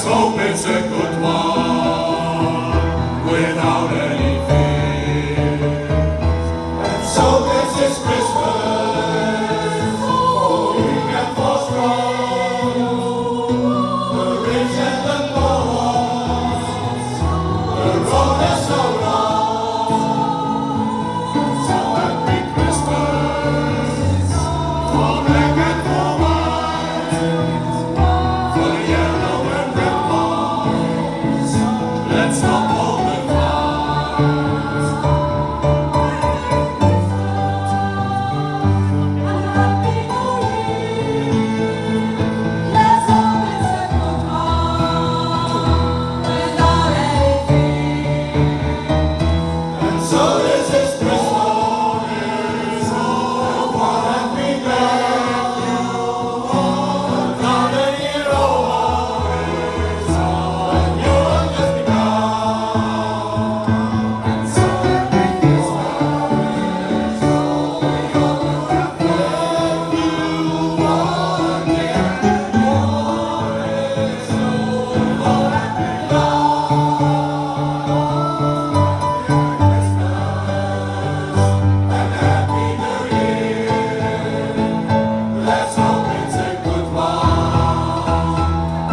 Let's hope it's a good one, without any fear. And so this is Christmas, for weak and for strong, the rich and the poor, the road is so long. So happy Christmas, for black and for white, for yellow and red ones. Let's stop all the fights. Let's hope it's a good one, without any fear. And so this is Christmas, what have we left you? Another year over is all, and you'll just be gone. And so happy Christmas, we all have left you one year more is over and and Happy New Year. Let's hope it's a good one,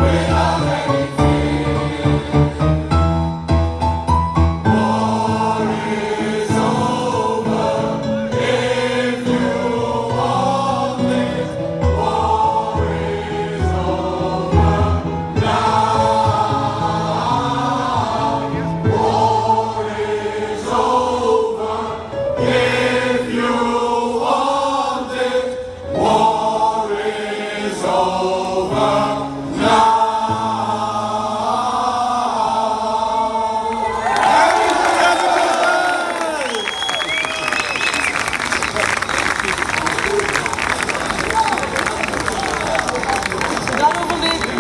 without any fear. War is over, if you want it. War is over now. War is over, if you want it. War is over.